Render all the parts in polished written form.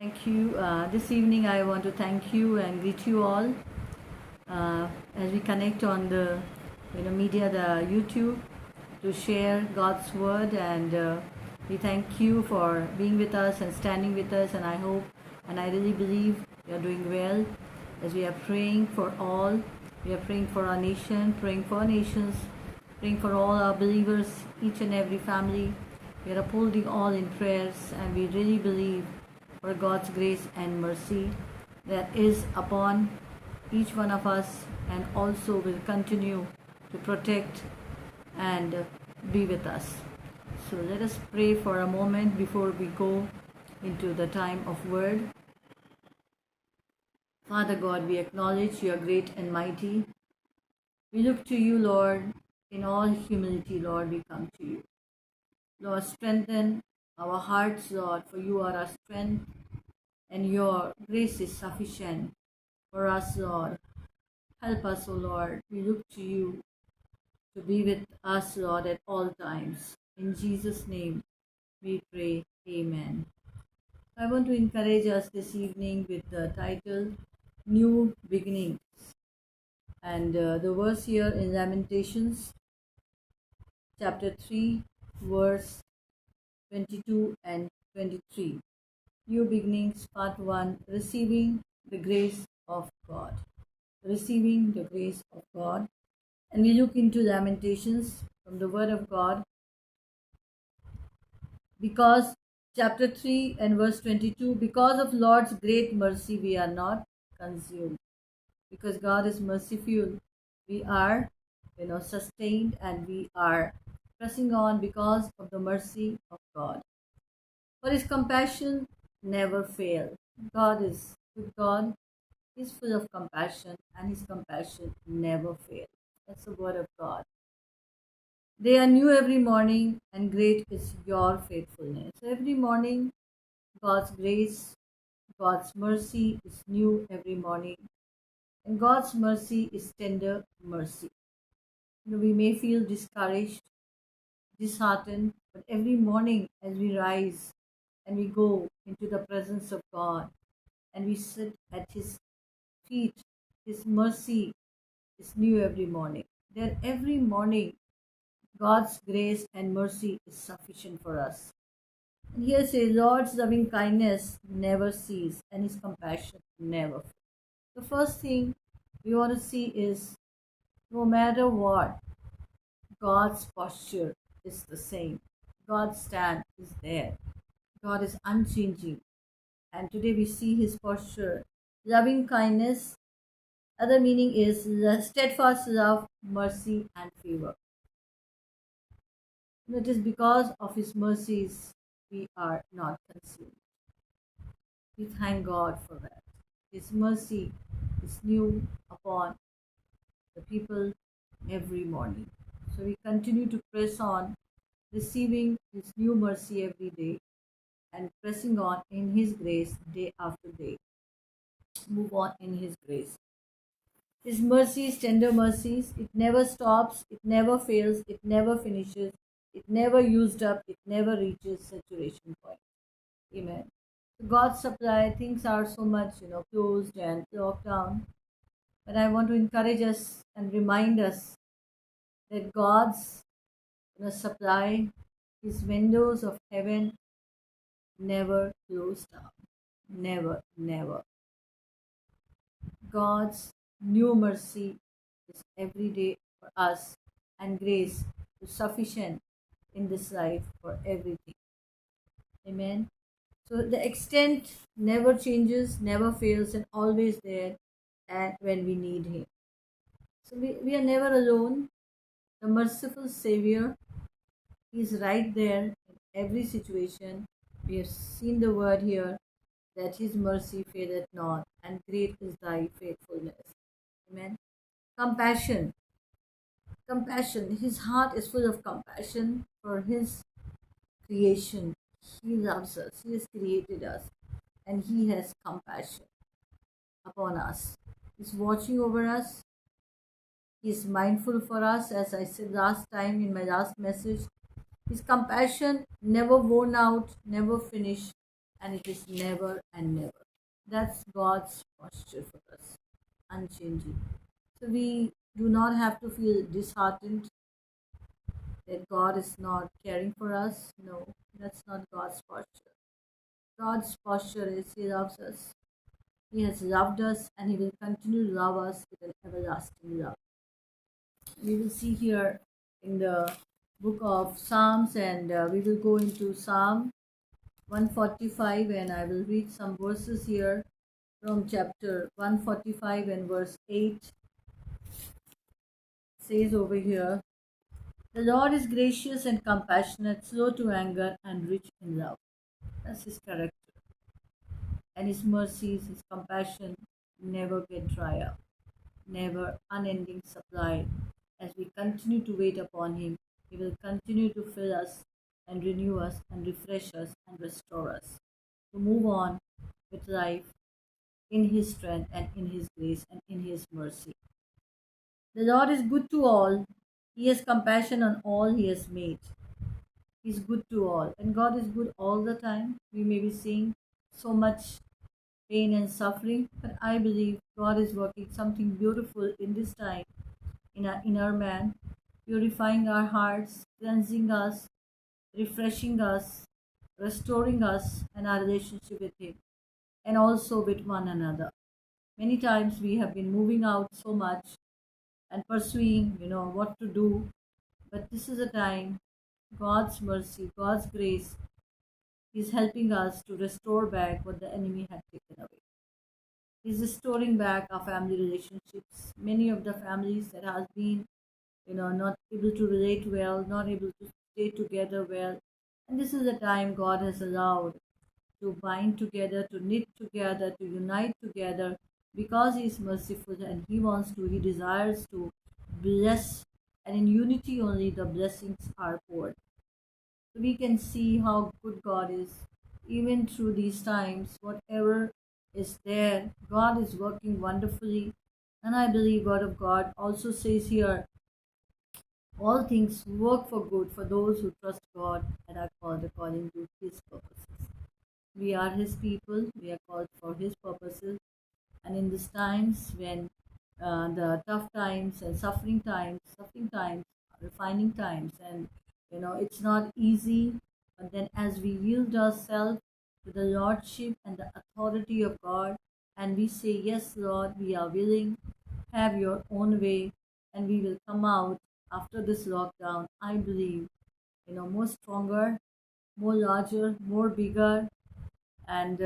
Thank you. This evening, I want to thank you and greet you all as we connect on the media, the YouTube, to share God's word. And we thank you for being with us and standing with us. And I hope and I really believe you are doing well as we are praying for all. We are praying for our nation, praying for nations, praying for all our believers, each and every family. We are upholding all in prayers, and we really believe for God's grace and mercy that is upon each one of us and also will continue to protect and be with us. So let us pray for a moment before we go into the time of word. Father God, we acknowledge you are great and mighty. We look to you, Lord, in all humility, Lord, we come to you. Lord, strengthen our hearts, Lord, for you are our strength and your grace is sufficient for us, Lord. Help us, O Lord. We look to you to be with us, Lord, at all times. In Jesus' name we pray. Amen. I want to encourage us this evening with the title New Beginnings. And the verse here in Lamentations chapter 3, verse 22 and 23. New Beginnings, Part 1, Receiving the Grace of God. Receiving the grace of God. And we look into Lamentations from the Word of God, because chapter 3 and verse 22, because of Lord's great mercy we are not consumed. Because God is merciful, we are sustained, and we are pressing on because of the mercy of God. For his compassion never fail. God is good. God is full of compassion, and his compassion never fails. That's the word of God. They are new every morning, and great is your faithfulness. Every morning, God's grace, God's mercy is new every morning, and God's mercy is tender mercy. We may feel discouraged, disheartened, but every morning as we rise and we go into the presence of God and we sit at his feet, his mercy is new every morning. Then every morning, God's grace and mercy is sufficient for us. And here says, Lord's loving kindness never cease, and his compassion never fails. The first thing we want to see is, no matter what, God's posture is the same. God's stand is there. God is unchanging. And today we see his posture. Loving kindness, other meaning is steadfast love, mercy, and favor. It is because of his mercies we are not consumed. We thank God for that. His mercy is new upon the people every morning. So we continue to press on, receiving his new mercy every day and pressing on in his grace day after day. Move on in his grace. His mercies, tender mercies, it never stops, it never fails, it never finishes, it never used up, it never reaches saturation point. Amen. God's supply, things are so much, closed and locked down. But I want to encourage us and remind us that God's supply, his windows of heaven never close down. Never, never. God's new mercy is every day for us, and grace is sufficient in this life for everything. Amen. So the extent never changes, never fails, and always there, and when we need him. So we are never alone. The merciful Savior is right there in every situation. We have seen the word here that his mercy faileth not, and great is thy faithfulness. Amen. Compassion. Compassion. His heart is full of compassion for his creation. He loves us. He has created us, and he has compassion upon us. He's watching over us. He's mindful for us, as I said last time in my last message. His compassion never worn out, never finished, and it is never and never. That's God's posture for us, unchanging. So we do not have to feel disheartened that God is not caring for us. No, that's not God's posture. God's posture is He loves us. He has loved us and He will continue to love us with an everlasting love. We will see here in the book of Psalms, and we will go into Psalm 145, and I will read some verses here from chapter 145 and verse 8. Says over here, the Lord is gracious and compassionate, slow to anger, and rich in love. That's His character. And His mercies, His compassion never get dry up, never unending supply. As we continue to wait upon Him, He will continue to fill us and renew us and refresh us and restore us to move on with life in His strength and in His grace and in His mercy. The Lord is good to all. He has compassion on all He has made. He's good to all. And God is good all the time. We may be seeing so much pain and suffering, but I believe God is working something beautiful in this time in our inner man, purifying our hearts, cleansing us, refreshing us, restoring us and our relationship with Him and also with one another. Many times we have been moving out so much and pursuing, what to do, but this is a time God's mercy, God's grace is helping us to restore back what the enemy had taken away. He's restoring back our family relationships. Many of the families that has been, not able to relate well, not able to stay together well. And this is the time God has allowed to bind together, to knit together, to unite together because He is merciful and He desires to bless, and in unity only the blessings are poured. So we can see how good God is. Even through these times, whatever is there, God is working wonderfully. And I believe Word of God also says here, all things work for good for those who trust God and are called according to His purposes. We are His people, we are called for His purposes. And in these times when the tough times and suffering times, refining times, and it's not easy, but then as we yield ourselves to the Lordship and the authority of God, and we say, yes, Lord, we are willing, have your own way, and we will come out after this lockdown, I believe, more stronger, more larger, more bigger, and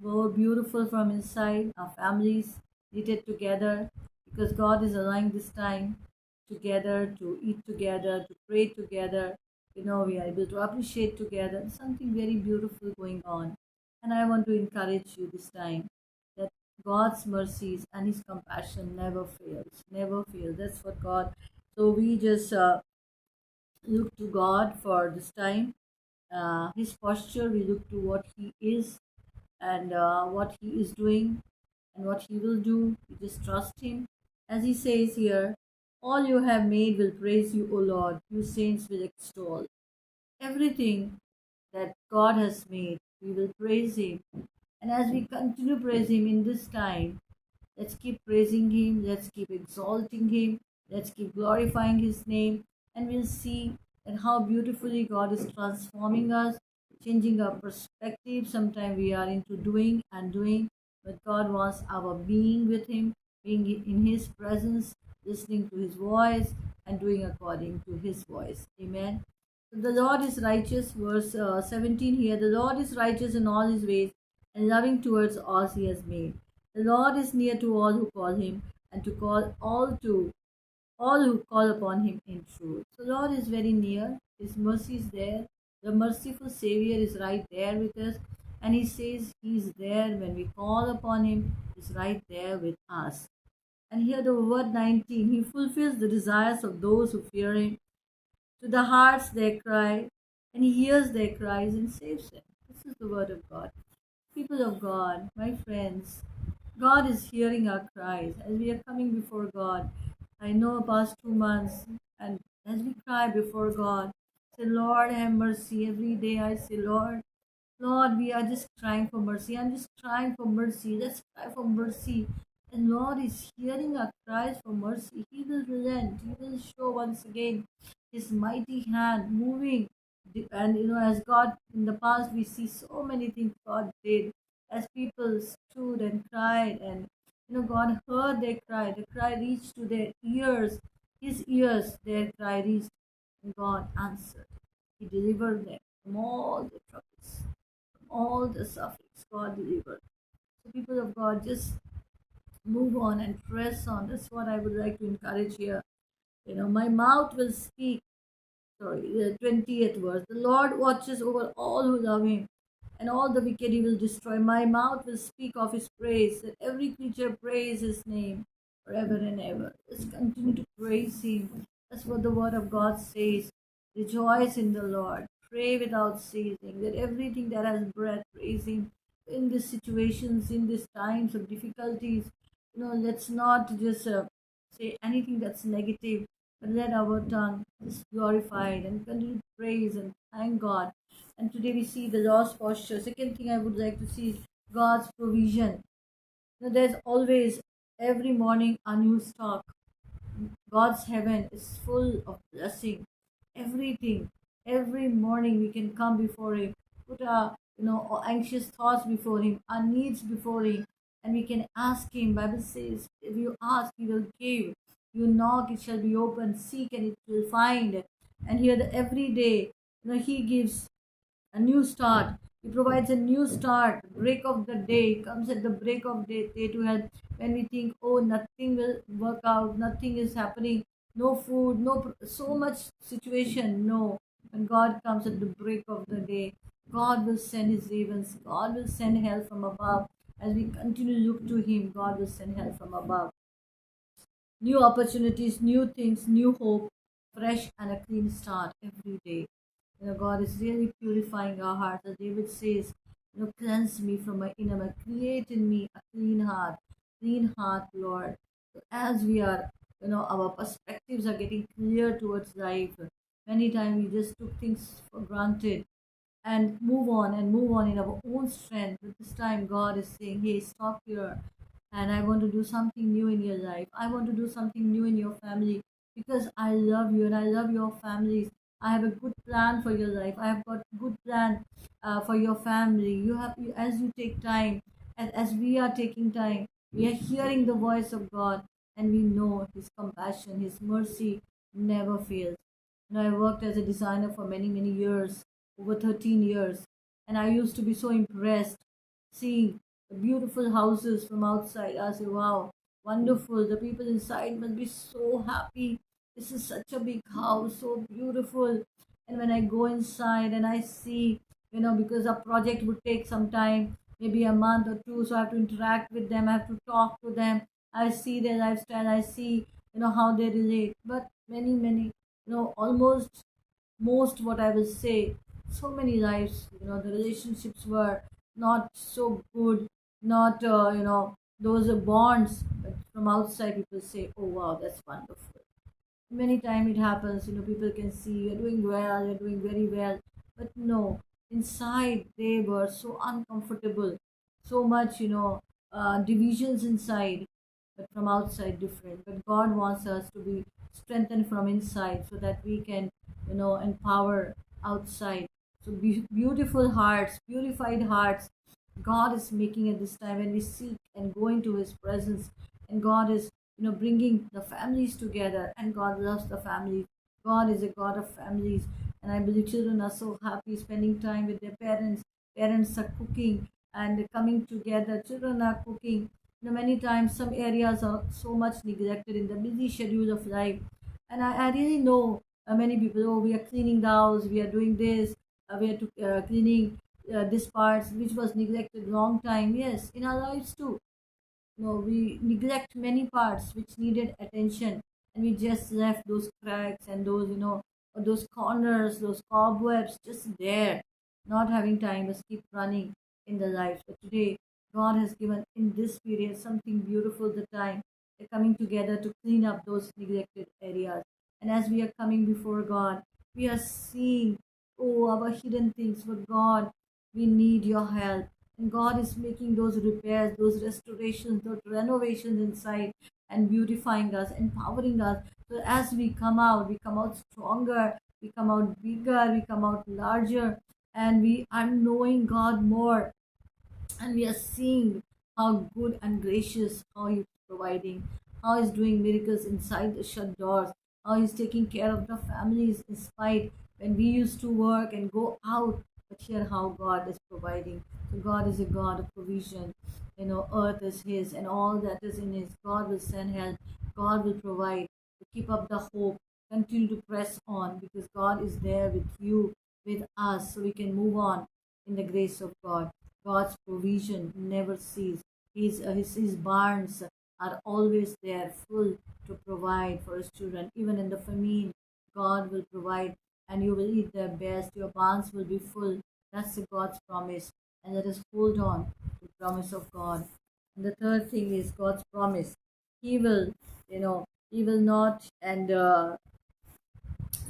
more beautiful from inside, our families knitted together, because God is allowing this time together to eat together, to pray together. We are able to appreciate together. Something very beautiful going on. And I want to encourage you this time that God's mercies and His compassion never fails, never fails. That's what God. So we just look to God for this time. His posture, we look to what He is and what He is doing and what He will do. We just trust Him. As He says here, all you have made will praise you, O Lord. You saints will extol. Everything that God has made, we will praise Him. And as we continue praise Him in this time, let's keep praising Him, let's keep exalting Him, let's keep glorifying His name, and we'll see that how beautifully God is transforming us, changing our perspective. Sometimes we are into doing and doing, but God wants our being with Him, being in His presence, listening to His voice, and doing according to His voice. Amen. The Lord is righteous, verse 17 here. The Lord is righteous in all His ways and loving towards all He has made. The Lord is near to all who call Him, and to all who call upon Him in truth. So Lord is very near. His mercy is there. The merciful Savior is right there with us, and He says He's there when we call upon Him. He's right there with us. And here the word 19, He fulfills the desires of those who fear Him. To the hearts they cry, and He hears their cries and saves them. This is the word of God. People of God, my friends, God is hearing our cries as we are coming before God. I know past 2 months, and as we cry before God, say, Lord, have mercy. Every day I say, Lord, Lord, we are just crying for mercy. I'm just crying for mercy. Let's cry for mercy. And Lord is hearing our cries for mercy. He will relent. He will show once again His mighty hand moving. And as God in the past, we see so many things God did as people stood and cried, and God heard their cry. The cry reached to their ears. His ears, their cry reached, and God answered. He delivered them from all the troubles, all the sufferings. God delivered. So, people of God, just move on and press on. That's what I would like to encourage here. My mouth will speak. Sorry, the 20th verse. The Lord watches over all who love Him, and all the wicked He will destroy. My mouth will speak of His praise, that every creature praise His name forever and ever. Let's continue to praise Him. That's what the Word of God says. Rejoice in the Lord. Pray without ceasing. That everything that has breath, praise Him. In these situations, in these times of difficulties, let's not just say anything that's negative, but let our tongue is glorified and continue to praise and thank God. And today we see the Lord's posture. Second thing I would like to see is God's provision. There's always every morning a new stock. God's heaven is full of blessing. Everything, every morning we can come before Him, put our our anxious thoughts before Him, our needs before Him, and we can ask Him. Bible says, if you ask, He will give. You knock, it shall be open. Seek, and it will find. And here, every day, He gives a new start. He provides a new start. Break of the day comes at the break of day to help when we think, oh, nothing will work out, nothing is happening, no food, so much situation. No, when God comes at the break of the day, God will send His ravens. God will send help from above. As we continue to look to Him, God will send help from above. New opportunities, new things, new hope, fresh and a clean start every day. God is really purifying our hearts. As David says, cleanse me from my inner man, create in me a clean heart, Lord. So as we are, our perspectives are getting clear towards life. Many times we just took things for granted and move on in our own strength. But this time, God is saying, hey, stop here. And I want to do something new in your life. I want to do something new in your family because I love you and I love your families. I have a good plan for your life. I have got good plan for your family. As you take time, as we are taking time, we are hearing the voice of God, and we know His compassion, His mercy never fails. I worked as a designer for many years, over 13 years, and I used to be so impressed seeing the beautiful houses from outside. I say, wow, wonderful. The people inside must be so happy. This is such a big house, so beautiful. And when I go inside and I see, because a project would take some time, maybe a month or two, so I have to interact with them, I have to talk to them. I see their lifestyle, I see, how they relate. But many, almost most what I will say, so many lives, the relationships were not so good, not those are bonds. But from outside, people say, "Oh wow, that's wonderful." Many times it happens, people can see you're doing well, you're doing very well, but no, inside they were so uncomfortable, so much divisions inside, but from outside different. But God wants us to be strengthened from inside so that we can empower outside. So beautiful hearts, purified hearts, God is making at this time when we seek and go into His presence, and God is bringing the families together, and God loves the families. God is a God of families, and I believe children are so happy spending time with their parents. Parents are cooking and coming together. Children are cooking. Many times some areas are so much neglected in the busy schedule of life, and I really know many people. Oh, we are cleaning the house. We are doing this. We are cleaning this parts which was neglected long time. Yes, in our lives too, no, we neglect many parts which needed attention, and we just left those cracks and those or those corners, those cobwebs just there, not having time, just keep running in the life. But today God has given in this period something beautiful. The time they're coming together to clean up those neglected areas, and as we are coming before God, we are seeing, oh, our hidden things. But God, We need your help. And God is making those repairs, those restorations, those renovations inside and beautifying us, empowering us. So as we come out stronger, we come out bigger, we come out larger, and we are knowing God more, and we are seeing how good and gracious, how he's providing, how he's doing miracles inside the shut doors, how he's taking care of the families in spite when we used to work and go out. But here how God is providing. So God is a God of provision. Earth is his and all that is in his. God will send help. God will provide. To keep up the hope. Continue to press on because God is there with you, with us, so we can move on in the grace of God. God's provision never ceases. His barns are always there, full to provide for his children. Even in the famine, God will provide, and you will eat their best. Your barns will be full. That's the God's promise. And let us hold on to the promise of God. And the third thing is God's promise. He will, He will not and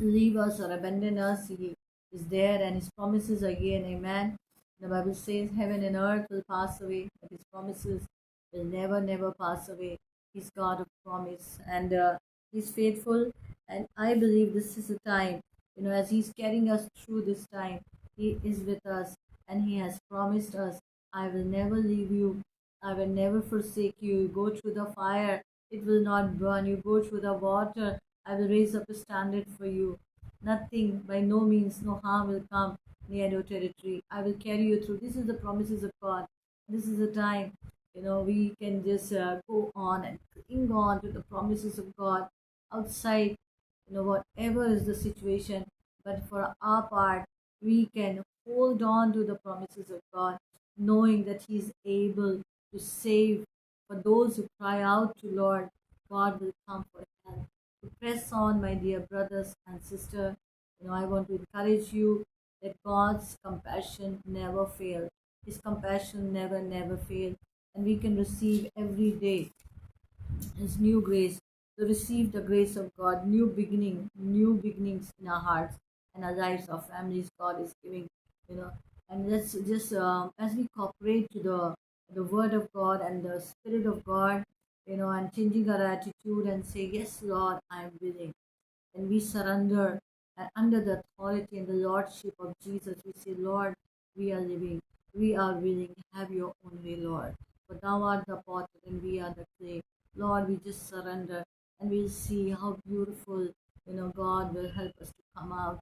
leave us or abandon us. He is there and his promises again. Amen. The Bible says heaven and earth will pass away, but his promises will never, never pass away. He's God of promise and he's faithful. And I believe this is the time, as he's carrying us through this time, he is with us and he has promised us, I will never leave you. I will never forsake you. You go through the fire, it will not burn. You go through the water, I will raise up a standard for you. Nothing, by no means, no harm will come near your territory. I will carry you through. This is the promises of God. This is the time, we can just go on and cling on to the promises of God outside, whatever is the situation. But for our part, we can hold on to the promises of God, knowing that He is able to save. For those who cry out to Lord, God will come for help. To press on, my dear brothers and sisters. I want to encourage you that God's compassion never fails. His compassion never, never fails. And we can receive every day His new grace, to receive the grace of God, new beginnings in our hearts and our lives, our families. God is giving, you know. And let's just as we cooperate to the Word of God and the Spirit of God, and changing our attitude and say, yes, Lord, I am willing, and we surrender under the authority and the lordship of Jesus. We say, Lord, we are living, we are willing. Have your own way, Lord. For thou art the potter and we are the clay. Lord, we just surrender and we'll see how beautiful, God will help us to come out,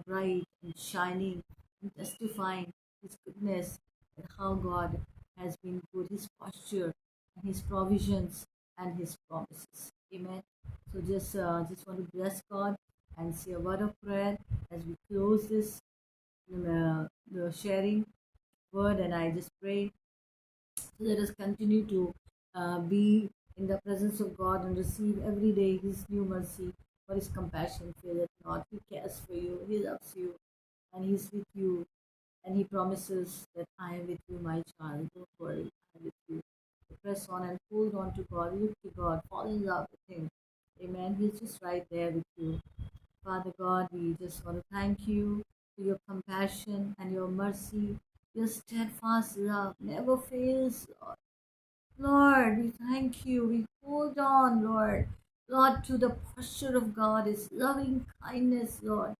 bright and shining and testifying His goodness and how God has been good, His posture and His provisions and His promises. Amen. So just want to bless God and say a word of prayer as we close this the sharing word, and I just pray. So let us continue to be in the presence of God and receive every day His new mercy, for His compassion faileth not. He cares for you, He loves you, and He's with you, and He promises that I am with you, my child. Don't worry, I am with you. So press on and hold on to God, look to God, fall in love with Him. Amen. He's just right there with you. Father God, we just want to thank you for your compassion and your mercy. Your steadfast love never fails, Lord. Lord, we thank you. We hold on, Lord. Lord, to the posture of God, His loving kindness, Lord.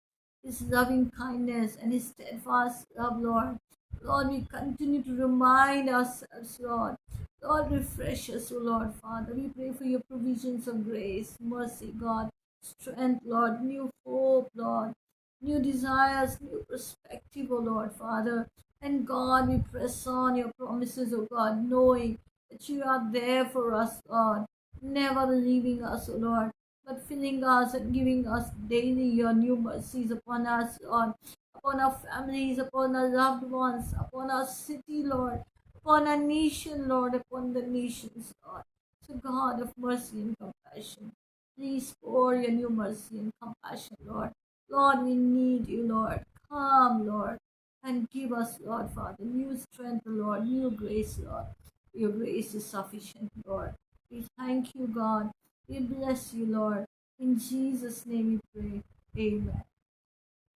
His loving kindness and His steadfast love, Lord. Lord, we continue to remind ourselves, Lord. Lord, refresh us, O Lord, Father. We pray for your provisions of grace, mercy, God, strength, Lord, new hope, Lord, new desires, new perspective, O Lord, Father. And God, we press on your promises, O God, knowing that you are there for us, Lord, never leaving us, O Lord, but filling us and giving us daily your new mercies upon us, Lord, upon our families, upon our loved ones, upon our city, Lord, upon our nation, Lord, upon the nations, Lord. So, God of mercy and compassion, please pour your new mercy and compassion, Lord. Lord, we need you, Lord. Come, Lord, and give us, Lord, Father, new strength, Lord, new grace, Lord. Your grace is sufficient, Lord. We thank you, God. We bless you, Lord. In Jesus' name we pray. Amen.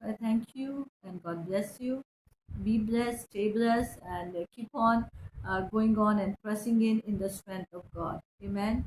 I thank you and God bless you. be blessed, stay blessed, and keep on going on and pressing in the strength of God. Amen.